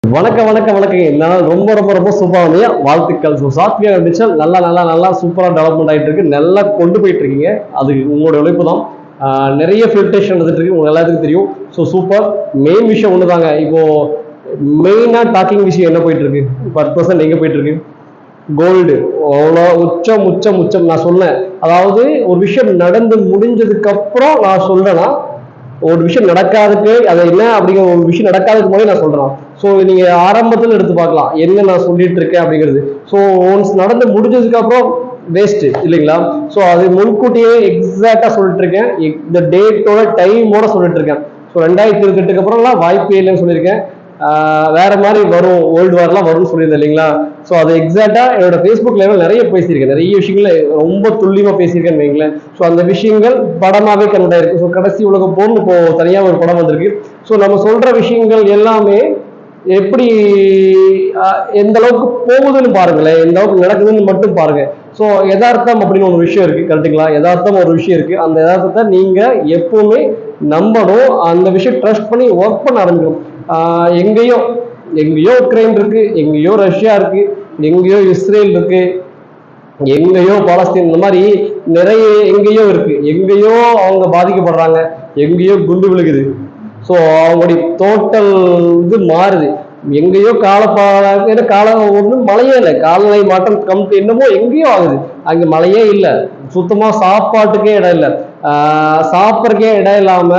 வணக்கம் வணக்கம் வணக்கம். என்னால் ரொம்ப ரொம்ப ரொம்ப சூப்பராக வாழ்த்துக்கள். ஸோ சாஃப்ட்வேர் டிஜிட்டல் நல்லா நல்லா நல்லா சூப்பராக டெவலப்மெண்ட் ஆகிட்டு இருக்கு, நல்லா கொண்டு போயிட்டு இருக்கீங்க. அது உங்களோட உழைப்பு தான். நிறைய ஃபில்ட்ரேஷன் வந்துட்டு இருக்கு, உங்களுக்கு எல்லாத்துக்கும் தெரியும். So super. மெயின் விஷயம் ஒன்று தாங்க. இப்போ மெயினாக டாக்கிங் விஷயம் என்ன போயிட்டு இருக்கு, 10% எங்கே போயிட்டு இருக்கு? கோல்டு. அவ்வளோ உச்சம் உச்சம் உச்சம் நான் சொன்னேன். அதாவது ஒரு விஷயம் நடந்து முடிஞ்சதுக்கு அப்புறம் நான் சொல்றேன்னா, ஒரு விஷயம் நடக்காதுக்கு அது என்ன அப்படிங்கிற ஒரு விஷயம் நடக்காததுக்கு முன்னாடி நான் சொல்றேன். ஸோ நீங்க ஆரம்பத்தில் எடுத்து பார்க்கலாம் என்ன நான் சொல்லிட்டு இருக்கேன் அப்படிங்கிறது. ஸோ ஒன்ஸ் நடந்து முடிஞ்சதுக்கு அப்புறம் வேஸ்ட் இல்லைங்களா? ஸோ அது முன்கூட்டியே எக்ஸாக்டா சொல்லிட்டு இருக்கேன், இந்த டேட்டோட டைமோட சொல்லிட்டு இருக்கேன். ஸோ 2028க்கு அப்புறம்லாம் வாய்ப்பே இல்லைன்னு சொல்லியிருக்கேன். வேற மாதிரி வரும், வேர்ல்டு வார்லாம் வரும்னு சொல்லியிருந்தேன் இல்லைங்களா? ஸோ அது எக்ஸாக்டா என்னோட ஃபேஸ்புக் லெவல் நிறைய பேசியிருக்கேன், நிறைய விஷயங்களை ரொம்ப துல்லியமா பேசியிருக்கேன்னு வைங்களேன். ஸோ அந்த விஷயங்கள் படமாவே கன்வெர்ட் ஆயிருக்கு. ஸோ கடைசி உலக போர்னு இப்போ தனியா ஒரு படம் வந்திருக்கு. ஸோ நம்ம சொல்ற விஷயங்கள் எல்லாமே எப்படி எந்த அளவுக்கு போகுதுன்னு பாருங்களேன், எந்த அளவுக்கு நடக்குதுன்னு மட்டும் பாருங்க. ஸோ யதார்த்தம் அப்படின்னு ஒரு விஷயம் இருக்கு, கரெக்டுங்களா? யதார்த்தம் ஒரு விஷயம் இருக்கு. அந்த யதார்த்தத்தை நீங்க எப்பவுமே நம்பணும், அந்த விஷயம் ட்ரஸ்ட் பண்ணி ஒர்க் பண்ண ஆரம்பிக்கணும். எங்கேயோ எங்கேயோ உக்ரைன் இருக்கு, எங்கேயோ ரஷ்யா இருக்கு, எங்கேயோ இஸ்ரேல் இருக்கு, எங்கேயோ பாலஸ்தீன், இந்த மாதிரி நிறைய எங்கேயோ இருக்கு. எங்கேயோ அவங்க பாதிக்கப்படுறாங்க, எங்கேயோ குண்டு விழுகுது. ஸோ அவங்களுடைய டோட்டல் இது மாறுது. எங்கேயோ காலம் ஒன்றும் மழையே இல்லை, காலநிலை மாற்றம் என்னமோ எங்கேயோ ஆகுது. அங்க மழையே இல்லை, சுத்தமா சாப்பாட்டுக்கே இடம் இல்லை, சாப்பிட்றக்கே இடம் இல்லாம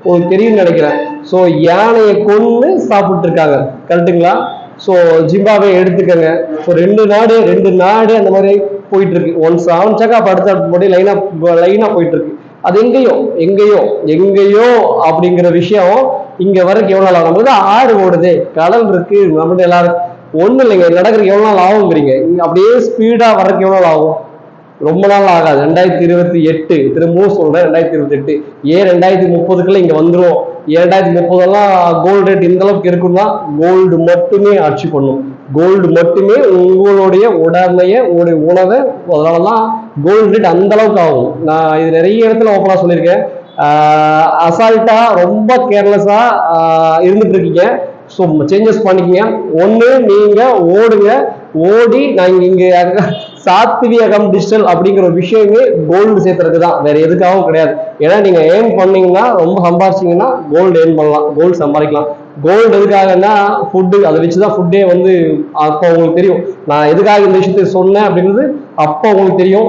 உங்களுக்கு தெரியும் நினைக்கிறேன். ஸோ யானையை கொண்டு சாப்பிட்டு இருக்காங்க, கரெக்டுங்களா? ஸோ ஜிம்பாவே எடுத்துக்கங்க. ஸோ ரெண்டு நாடு அந்த மாதிரி போயிட்டு இருக்கு. ஒன்ஸ் ஆரம்பிச்சாக்கா அப்ப அடுத்த லைனா போயிட்டு இருக்கு. அது எங்கேயோ எங்கேயோ எங்கேயோ அப்படிங்கிற விஷயம் இங்க வரைக்கும் எவ்வளவு நாள் ஆகும்? நம்மளுக்கு ஆறு ஓடுது, கடல் இருக்கு, நம்மளுக்கு எல்லாரும் ஒண்ணு இல்லைங்க. நடக்கிறதுக்கு எவ்வளவு நாள் ஆகுங்கிறீங்க? அப்படியே ஸ்பீடா வர்றதுக்கு எவ்வளவு நாள் ஆகும்? ரொம்ப நாள் ஆகாது. 2028 திரும்பவும் சொல்றேன், 2028 ஏன் 2030க்குள்ள இங்க வந்துரும். 2030 கோல்டு ரேட் இந்த அளவுக்கு இருக்குன்னா கோல்டு மட்டுமே ஆட்சி பண்ணும். கோல்டு மட்டுமே உங்களுடைய உடமைய, உங்களுடைய உணவை, அதனாலதான் கோல்டு ரேட் அந்த அளவுக்கு ஆகும். நான் இது நிறைய இடத்துல ஓப்பனா சொல்லியிருக்கேன். அசால்ட்டா ரொம்ப கேர்லெஸ்ஸா இருந்துட்டு இருக்கீங்க. ஸோ சேஞ்சஸ் பண்ணிக்கங்க. ஒன்று நீங்க ஓடுங்க, ஓடி நான் இங்க சாத்வியகம் டிஜிட்டல் அப்படிங்கிற ஒரு விஷயமே கோல்டு சேர்த்துறதுக்கு தான், வேற எதுக்காகவும் கிடையாது. ஏன்னா நீங்க ஏர்ன் பண்ணீங்கன்னா, ரொம்ப சம்பாரிச்சிங்கன்னா கோல்டு ஏர்ன் பண்ணலாம், கோல்டு சம்பாதிக்கலாம். கோல்டு எதுக்காகன்னா ஃபுட்டு, அதை வச்சுதான் ஃபுட்டே வந்து. அப்போ உங்களுக்கு தெரியும் நான் எதுக்காக இந்த விஷயத்தை சொன்னேன் அப்படிங்கிறது. அப்போ உங்களுக்கு தெரியும்.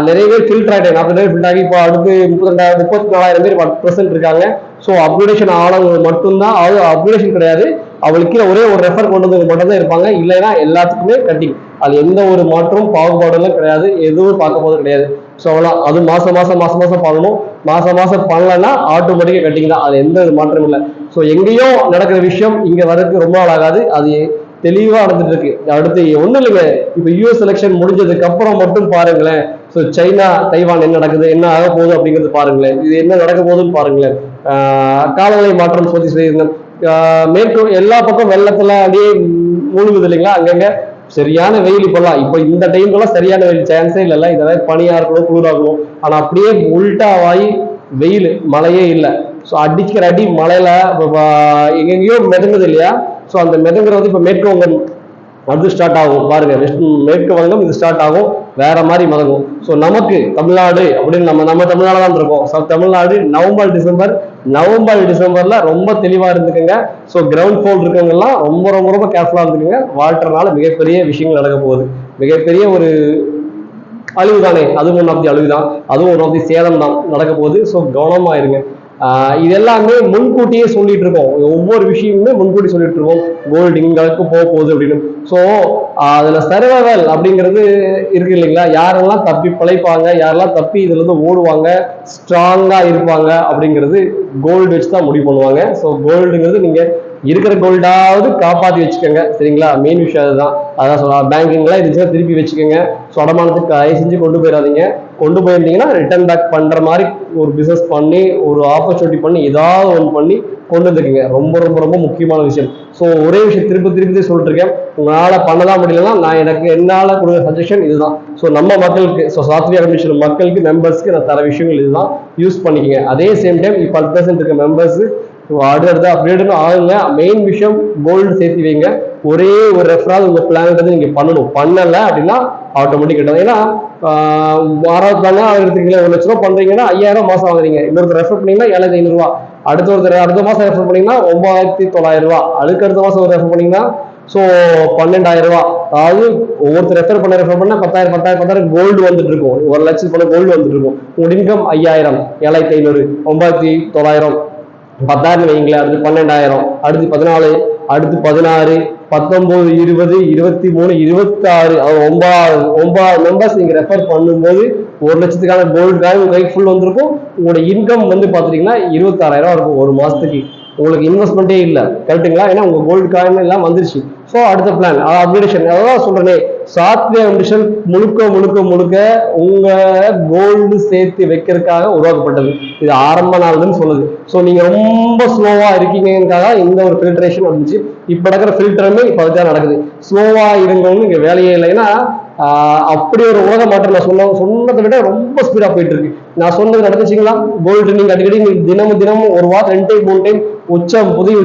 நிறைய பேர் ஃபில்டர் ஆகிட்டேன், 40 பேர் ஃபில்டர் ஆகி இப்போ அடுத்து 34,000 பேர் 10% இருக்காங்க. ஸோ அப்கிரேடேஷன் ஆனவங்க மட்டும்தான், அது அப்கிரேடேஷன் கிடையாது, அவளுக்கு ஒரே ஒரு ரெஃபர் கொண்டு வந்து மட்டும்தான் இருப்பாங்க. இல்லைன்னா எல்லாத்துக்குமே கட்டிங். அது எந்த ஒரு மாற்றமும் பாகுபாடுலாம் கிடையாது, எதுவும் பார்க்க போது கிடையாது. ஸோ அவ்வளோ அது மாசம் பண்ணணும். மாசம் பண்ணலன்னா ஆட்டோமேட்டிக்காக கட்டிங் தான், அது எந்த ஒரு மாற்றமும் இல்லை. ஸோ எங்கேயோ நடக்கிற விஷயம் இங்க வரதுக்கு ரொம்ப நாள் ஆகாது, அது தெளிவா நடந்துட்டு இருக்கு. அடுத்து ஒண்ணும் இல்லைங்க, இப்ப யூஎஸ் எலெக்ஷன் முடிஞ்சதுக்கு அப்புறம் மட்டும் பாருங்களேன். ஸோ சைனா தைவான் என்ன நடக்குது, என்ன ஆக போகுது அப்படிங்கிறது பாருங்களேன். இது என்ன நடக்க போகுதுன்னு பாருங்களேன். காலநிலை மாற்றம் சொல்லி சொல்லியிருந்தேன். மேற்கு எல்லா பக்கம் வெள்ளத்துல அப்படியே மூழ்குது இல்லைங்களா? அங்கங்க சரியான வெயில். இப்பெல்லாம் இப்ப இந்த டைம்லாம் சரியான வெயில் சான்ஸே இல்லைல்ல. இதெல்லாம் பனியா இருக்கணும், குளிராகணும். ஆனா அப்படியே உல்டாவாயி வெயில், மழையே இல்லை. ஸோ அடிக்கிற அடி மழையில எங்கெங்கயோ மிதங்குது இல்லையா? ஸோ அந்த மிதங்குறது இப்ப மேற்கு வங்கம் அது ஸ்டார்ட் ஆகும் பாருங்க. மேற்கு வங்கம் இது ஸ்டார்ட் ஆகும், வேற மாதிரி மிதங்கும். ஸோ நமக்கு தமிழ்நாடு அப்படின்னு நம்ம தமிழ்நாடு தான் இருக்கோம். ஸோ தமிழ்நாடு நவம்பர் டிசம்பர்ல ரொம்ப தெளிவா இருந்துக்குங்க. ஸோ கிரவுண்ட் ஃபோல் இருக்கவங்க எல்லாம் ரொம்ப ரொம்ப ரொம்ப கேர்ஃபுல்லா இருந்துக்குங்க. வாழ்றதுனால மிகப்பெரிய விஷயங்கள் நடக்க போகுது. மிகப்பெரிய ஒரு அழிவு தானே, அதுவும் ஒன் ஆஃப் தி அழிவு தான், அதுவும் ஒன் ஆஃப் தி சேதம் தான் நடக்க போகுது. ஸோ கவனமா இருங்க. இது எல்லாமே முன்கூட்டியே சொல்லிட்டு இருக்கோம், ஒவ்வொரு விஷயமுமே முன்கூட்டி சொல்லிட்டு இருக்கோம். கோல்டு இங்களுக்கு போக போகுது அப்படின்னு. ஸோ அதுல சர்வைவல் அப்படிங்கிறது இருக்கு இல்லைங்களா? யாரெல்லாம் தப்பி பிழைப்பாங்க, யாரெல்லாம் தப்பி இதுல இருந்து ஓடுவாங்க, ஸ்ட்ராங்கா இருப்பாங்க அப்படிங்கிறது கோல்டு வச்சு தான் முடிவு பண்ணுவாங்க. ஸோ கோல்டுங்கிறது நீங்க இருக்கிற கோல்டாவது காப்பாற்றி வச்சுக்கோங்க, சரிங்களா? மெயின் விஷயம் அதுதான். அதான் சொல்லலாம், பேங்கிங்லாம் இருந்துச்சுன்னா திருப்பி வச்சுக்கோங்க. ஸோ அடமானத்துக்கு செஞ்சு கொண்டு போயிடாதீங்க. கொண்டு போயிருந்தீங்கன்னா ரிட்டர்ன் பேக் பண்ற மாதிரி ஒரு பிசினஸ் பண்ணி, ஒரு ஆப்பர்ச்சுனிட்டி பண்ணி, ஏதாவது ஒன்று பண்ணி கொண்டு வந்துருக்கீங்க. ரொம்ப ரொம்ப ரொம்ப முக்கியமான விஷயம். ஸோ ஒரே விஷயம் திருப்பி சொல்லிட்டு இருக்கேன், உங்களால பண்ணதான் முடியலன்னா நான் என்னால கொடுக்குற சஜஷன் இதுதான். ஸோ நம்ம மக்களுக்கு, ஸோ சாத்வியா கமிஷன் மக்களுக்கு, மெம்பர்ஸ்க்கு நான் தர விஷயங்கள் இதுதான், யூஸ் பண்ணிக்கங்க. அதே சேம் டைம் இப்போ 10% இருக்க மெம்பர்ஸ் அடுத்த அப்டேட்னு ஆகுங்க. மெயின் விஷயம் கோல்டு சேர்த்து வைங்க. ஒரே ஒரு ரெஃபரால் உங்க பிளான் நீங்க பண்ணணும். பண்ணல அப்படின்னா ஆட்டோமேட்டிக் கிட்ட. ஏன்னா வாரம் தானே எடுத்துக்கீங்களா, 1 லட்ச ரூபா பண்றீங்கன்னா 5000 மாசம் வாங்குறீங்க. இன்னொருத்தர் ரெஃபர் பண்ணீங்கன்னா 7500 ரூபா. அடுத்த மாசம் ரெஃபர் பண்ணீங்கன்னா 9900 ரூபா. அடுத்த மாசம் ஒரு ரெஃபர் பண்ணீங்கன்னா ஸோ 12000 ரூபா. அதாவது ஒவ்வொருத்தர் ரெஃபர் பண்ண 10,000 கோல்டு வந்துட்டு இருக்கும். 1 லட்சம் பண்ண கோல்டு வந்துட்டு இருக்கும். உங்க இன்கம் 5000, 7500, 9900, 10,000 வைங்களேன். அடுத்து 12,000, அடுத்து 14, அடுத்து 16, 19, 20, 23, 26, 9 மெம்பர்ஸ் நீங்க ரெஃபர் பண்ணும்போது 1 லட்சத்துக்கான கோல்டு காயின் கை ஃபுல் வந்திருக்கும். உங்களோட இன்கம் வந்து பாத்தீங்கன்னா 26,000 இருக்கும் ஒரு மாசத்துக்கு. உங்களுக்கு இன்வெஸ்ட்மெண்ட்டே இல்லை, கரெக்டுங்களா? ஏன்னா உங்க கோல்டு காயின் எல்லாம் வந்துருச்சு. ஸோ அடுத்த பிளான் அப்கிரேடேஷன். அதான் சொல்றேனே, சாத்வியா அப்கிரேடேஷன் முழுக்க முழுக்க முழுக்க உங்க கோல்டு சேர்த்து வைக்கிறதுக்காக உருவாக்கப்பட்டது. இது ஆரம்ப நாள்னு சொல்லுது. ஸோ நீங்க ரொம்ப ஸ்லோவா இருக்கீங்கக்காக இந்த ஒரு ஃபில்ட்ரேஷன் வந்துச்சு. இப்ப நடக்கிற ஃபில்டருமே இப்ப அதுதான் நடக்குது. ஸ்லோவா இருங்கன்னு இங்க வேலையே இல்லை. ஏன்னா அப்படி ஒரு உலக மாற்றம் நான் சொன்னதை விட ரொம்ப ஸ்பீடா போயிட்டு இருக்கு. நான் சொன்னது நடந்துச்சுங்களா? கோல்டு நீங்க அடிக்கடி தினமும் ஒரு வாரம் 2 டைம் 3 டைம் உச்சம் புதிய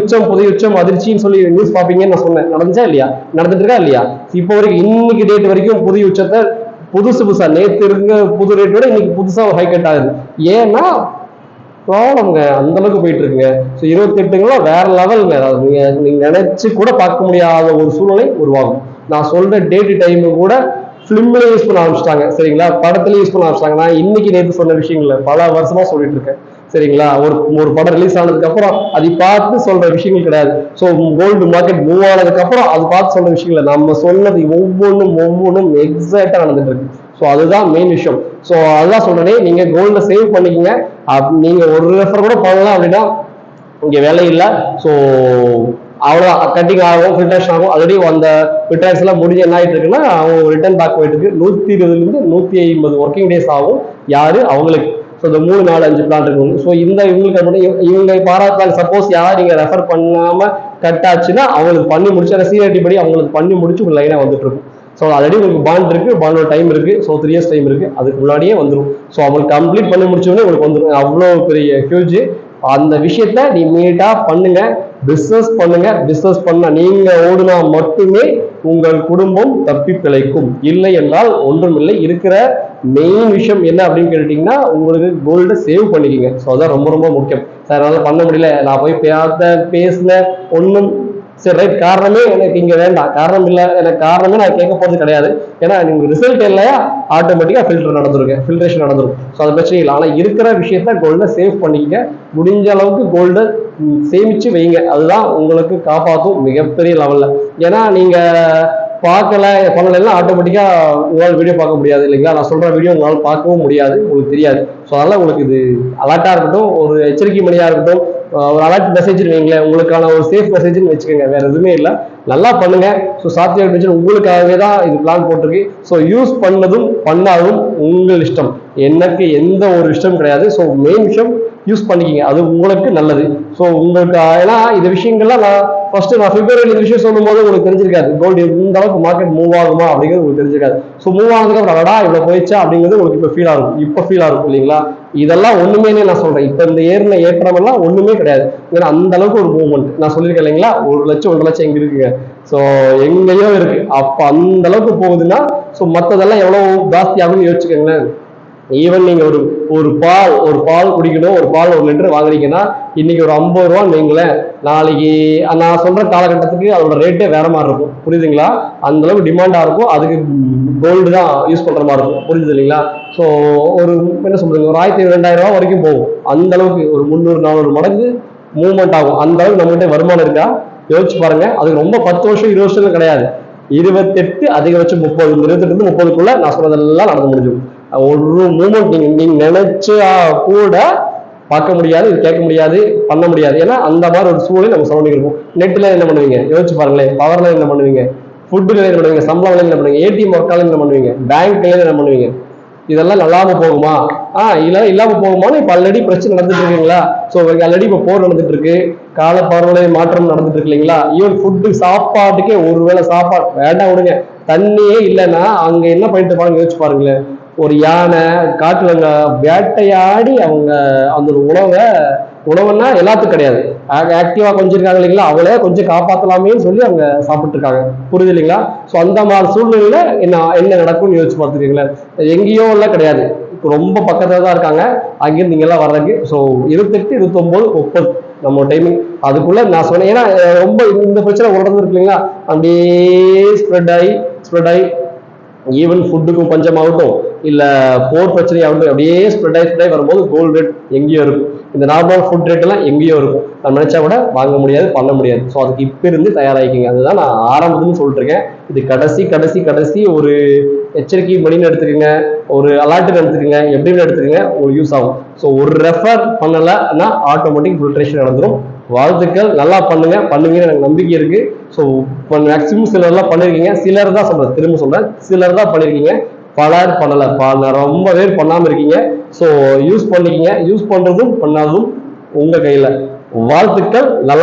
உச்சம் அதிர்ச்சின்னு சொல்லி நியூஸ் பாப்பீங்கன்னு நான் சொன்னேன். நடந்துச்சா இல்லையா? நடந்துட்டு இருக்கா இல்லையா? இப்போ வரைக்கும் இன்னைக்கு டேட் வரைக்கும் புதிய உச்சத்தை புதுசா நேற்று இருக்க புது ரேட் விட இன்னைக்கு புதுசா ஹை கட் ஆகுது. ஏன்னா ப்ராப்ளம்ங்க அந்த அளவுக்கு போயிட்டு இருக்குங்க. ஸோ 28ங்களா வேற லெவலுங்க. நீங்க நினைச்சு கூட பார்க்க முடியாத ஒரு சூழ்நிலை உருவாகும். நான் சொல்ற டேட் டைம் கூட பிலிம்ல யூஸ் பண்ண ஆரம்பிச்சிட்டாங்க, சரிங்களா? படத்துல யூஸ் பண்ண ஆரம்பிச்சிட்டாங்க. நான் இன்னைக்கு நேற்று சொன்ன விஷயங்கள பல வருஷமா சொல்லிட்டு இருக்கேன், சரிங்களா? ஒரு படம் ரிலீஸ் ஆனதுக்கு அப்புறம் அதை பார்த்து சொல்ற விஷயங்கள் கிடையாது. ஸோ கோல்டு மார்க்கெட் மூவ் ஆனதுக்கு அப்புறம் அது பார்த்து சொல்ற விஷயங்கள் நம்ம சொன்னது ஒவ்வொன்றும் எக்ஸாக்டா நடந்துட்டு இருக்கு. ஸோ அதுதான் மெயின் விஷயம். ஸோ அதுதான் சொல்றேன், நீங்க கோல்ட சேவ் பண்ணிக்கங்க. நீங்க ஒரு ரெஃபர் கூட பண்ணலாம் அப்படின்னா இங்க வேலை இல்லை. ஸோ அவ்வளோதான், கட்டிங் ஆகும், ஃபில்டரேஷன் ஆகும். ஆல்ரெடி அந்த ஃபில்டர்ஸ் எல்லாம் முடிஞ்சு என்ன ஆகிட்டு இருக்குன்னா அவங்க ரிட்டர்ன் பேக் போயிட்டு இருக்கு. 120 to 150 ஒர்க்கிங் டேஸ் ஆகும். யாரு? அவங்களுக்கு. ஸோ இந்த 3, 4, 5 பிளான் இருக்கு. ஸோ இவங்க பாராட்டாங்க. சப்போஸ் யார் நீங்க ரெஃபர் பண்ணாம கட் ஆச்சுன்னா அவங்களுக்கு பண்ணி முடிச்சு சீனியாரிட்டி படி அவங்களுக்கு பண்ணி முடிச்சு ஒரு லைனா வந்துட்டு இருக்கும். ஸோ ஆல்ரெடி உங்களுக்கு பாண்ட் இருக்கு, பாண்டோட டைம் இருக்கு. ஸோ 3 years டைம் இருக்கு, அதுக்கு முன்னாடியே வந்துடும். ஸோ அவங்களுக்கு கம்ப்ளீட் பண்ணி முடிச்சோடனே உங்களுக்கு வந்துடும். அவ்வளோ பெரிய ஹியூஜ். அந்த விஷயத்துல நீ மீட்டா பண்ணுங்க, பிசினஸ் பண்ணுங்க. பிசினஸ் பண்ண நீங்க ஓடுனா மட்டுமே உங்கள் குடும்பம் தப்பி பிழைக்கும். இல்லை என்றால் ஒன்றும் இல்லை. இருக்கிற மெயின் விஷயம் என்ன அப்படின்னு கேட்டீங்கன்னா உங்களுக்கு கோல்டு சேவ் பண்ணிக்கிங்க. ஸோ அதான் ரொம்ப ரொம்ப முக்கியம். சார் அதனால பண்ண முடியல, நான் போய் பேசினேன் ஒன்றும் சரி ரைட், காரணமே எனக்கு இங்க வேண்டாம், காரணம் இல்லை, எனக்கு காரணமே நான் கேட்க போறது கிடையாது. ஏன்னா நீங்க ரிசல்ட் இல்லையா ஆட்டோமேட்டிக்கா ஃபில்டர் நடந்துருங்க, ஃபில்ட்ரேஷன் நடந்துரும். ஸோ அது பிரச்சனை இல்லை. ஆனால் இருக்கிற விஷயத்த கோல்டை சேவ் பண்ணிக்க, முடிஞ்ச அளவுக்கு கோல்டை சேமிச்சு வைங்க. அதுதான் உங்களுக்கு காப்பாற்றும் மிகப்பெரிய லெவல்ல. ஏன்னா நீங்க பார்க்கல பண்ணலைன்னா ஆட்டோமேட்டிக்கா உங்களால் வீடியோ பார்க்க முடியாது இல்லைங்களா? நான் சொல்ற வீடியோ உங்களால் பார்க்கவும் முடியாது, உங்களுக்கு தெரியாது. ஸோ அதனால உங்களுக்கு இது அலர்ட்டா இருக்கட்டும், ஒரு எச்சரிக்கை மணியா இருக்கட்டும், ஒரு அலர்ட் மெசேஜ் வைங்களேன், உங்களுக்கான ஒரு சேஃப் மெசேஜ்னு வச்சுக்கோங்க. வேற எதுவுமே இல்லை, நல்லா பண்ணுங்க. ஸோ சாத்வியா அப்கிரேடேஷன் உங்களுக்காகவே தான் இது பிளான் போட்டிருக்கு. ஸோ யூஸ் பண்ணதும் பண்ணாலும் உங்கள் இஷ்டம், எனக்கு எந்த ஒரு இஷ்டம் கிடையாது. ஸோ மெயின் விஷயம் யூஸ் பண்ணிக்கிங்க, அது உங்களுக்கு நல்லது. ஸோ உங்களுக்கு ஏன்னா இந்த விஷயங்கள்லாம் நான் பிப்ரவரி இந்த விஷயம் சொல்லும் போது உங்களுக்கு தெரிஞ்சிருக்காது கோல்டு இந்த அளவுக்கு மார்க்கெட் மூவ் ஆகுமா அப்படிங்கிறது உங்களுக்கு தெரிஞ்சிருக்காது. ஸோ மூவ் ஆனதுக்கு அப்புறம் அடடா இவ்வளவு போயிடுச்சா அப்படிங்கிறது உங்களுக்கு இப்போ ஃபீல் ஆகும், இல்லைங்களா? இதெல்லாம் ஒண்ணுமே நான் சொல்றேன், இப்ப இந்த ஏற்றம் எல்லாம் ஒண்ணுமே கிடையாது. ஏன்னா அந்த அளவுக்கு ஒரு மூவ்மெண்ட் நான் சொல்லியிருக்கேன் இல்லைங்களா? 1 லட்சம் 1.5 லட்சம் எங்க இருக்குங்க. ஸோ எங்கேயோ இருக்கு. அப்ப அந்த அளவுக்கு போகுதுன்னா ஸோ மற்றதெல்லாம் எவ்வளவு ஜாஸ்தி ஆகும்னு யோசிச்சுக்கோங்களேன். ஈவன் நீங்க ஒரு பால் குடிக்கணும், ஒரு பால் 1 லிட்டர் வாங்குறீங்கன்னா இன்னைக்கு ஒரு 50 ரூபான்னு வைங்களேன். நாளைக்கு நான் சொல்ற காலகட்டத்துக்கு அதோட ரேட்டே வேற மாதிரி இருக்கும், புரியுதுங்களா? அந்த அளவுக்கு டிமாண்டா இருக்கும். அதுக்கு கோல்டு தான் யூஸ் பண்ற மாதிரி இருக்கும், புரியுது இல்லைங்களா? ஸோ ஒரு என்ன சொல்றது, ஒரு 1500-2000 ரூபாய் வரைக்கும் போகும். அந்த அளவுக்கு ஒரு 300-400 மடங்கு மூவ்மெண்ட் ஆகும். அந்த அளவுக்கு நம்மகிட்ட வருமானம் இருக்கா யோசிச்சு பாருங்க. அதுக்கு ரொம்ப 10 வருஷம் 20 வருஷம் கிடையாது, 28 அதிகபட்சம் 30, 28 30க்குள்ள நான் சொன்னதெல்லாம் நடந்து முடிஞ்சிடும். ஒரு மூமெண்ட் நீங்க நினைச்சா கூட பார்க்க முடியாது, கேட்க முடியாது, பண்ண முடியாது. ஏன்னா அந்த மாதிரி ஒரு சூழலை நம்ம சரௌண்டிங் இருக்கும். நெட்ல என்ன பண்ணுவீங்க யோசிச்சு பாருங்களேன், பவர்ல என்ன பண்ணுவீங்க, ஃபுட்டுல என்ன பண்ணுவீங்க, சம்பளம் என்ன பண்ணுவீங்க, ஏடிஎம் ஒர்க்கால என்ன பண்ணுவீங்க, பேங்க்ல என்ன பண்ணுவீங்க? இதெல்லாம் நல்லாம போகுமா? இல்லாம போகுமான்னு இப்ப ஆல்ரெடி பிரச்சனை நடந்துட்டு இருக்கீங்களா? ஸோ ஆல்ரெடி இப்ப போர் நடந்துட்டு இருக்கு, கால பருவநிலை மாற்றம் நடந்துட்டு இருக்கு இல்லைங்களா? ஈவன் ஃபுட்டு சாப்பாட்டுக்கே ஒருவேளை சாப்பாடு வேண்டாம் விடுங்க, தண்ணியே இல்லைன்னா அங்க என்ன பண்ணிட்டு பாருங்க, யோசிச்சு பாருங்களேன். ஒரு யானை காட்டுல வேட்டையாடி அவங்க அந்த உணவை உணவுன்னா எல்லாத்துக்கும் கிடையாது. ஆக்டிவா கொஞ்சம் இருக்காங்க இல்லைங்களா, அவங்களே கொஞ்சம் காப்பாற்றலாமேன்னு சொல்லி அவங்க சாப்பிட்டு இருக்காங்க. புரியுது இல்லைங்களா? ஸோ அந்த மாதிரி சூழ்நிலையில என்ன என்ன நடக்கும்னு யோசிச்சு பார்த்துருக்கீங்களா? எங்கேயோ எல்லாம் கிடையாது, ரொம்ப பக்கத்துல தான் இருக்காங்க. அங்கிருந்து இங்கெல்லாம் வர்றதுக்கு ஸோ 28, 29, 30 நம்ம டைமிங் அதுக்குள்ள நான் சொன்னேன். ஏன்னா ரொம்ப இந்த பிரச்சனை உடம்பு இருக்கு இல்லைங்களா, அப்படியே ஸ்ப்ரெட் ஆகி ஈவன் ஃபுட்டுக்கும் பஞ்சமாகட்டும் இல்ல போர் பிரச்சனையாகட்டும் அப்படியே ஸ்ப்ரெட் ஆகி வரும்போது கோல்டு ரேட் எங்கேயோ இருக்கும். இந்த நார்மல் ஃபுட் ரேட் எல்லாம் எங்கேயோ இருக்கும். நான் நினைச்சா கூட வாங்க முடியாது, பண்ண முடியாது. ஸோ அதுக்கு இப்ப இருந்து தயாராகிக்கிங்க. அதுதான் நான் ஆரம்பத்துன்னு சொல்லிட்டு இருக்கேன். இது கடைசி ஒரு எச்சரிக்கை மணின்னு எடுத்துக்கோங்க, ஒரு அலர்ட்னு எடுத்துக்கோங்க, எப்படின்னு எடுத்துக்கோங்க, உங்களுக்கு யூஸ் ஆகும். ஸோ ஒரு ரெஃபர் பண்ணலைன்னா ஆட்டோமேட்டிக் ஃபில்ட்ரேஷன் நடந்துடும். வாழ்த்துக்கள், நல்லா பண்ணுவீங்கன்னு எனக்கு நம்பிக்கை இருக்கு. ஸோ மேக்சிமம் சிலர்லாம் பண்ணிருக்கீங்க, சிலர் தான் சொல்றேன், திரும்ப சொல்றேன், சிலர் தான் பண்ணிருக்கீங்க, பலர் பண்ணல, ரொம்ப பேர் பண்ணாம இருக்கீங்க. ஸோ யூஸ் பண்ணிக்கிங்க. யூஸ் பண்றதும் பண்ணாததும் உங்க கையில. வாழ்த்துக்கள், நல்லா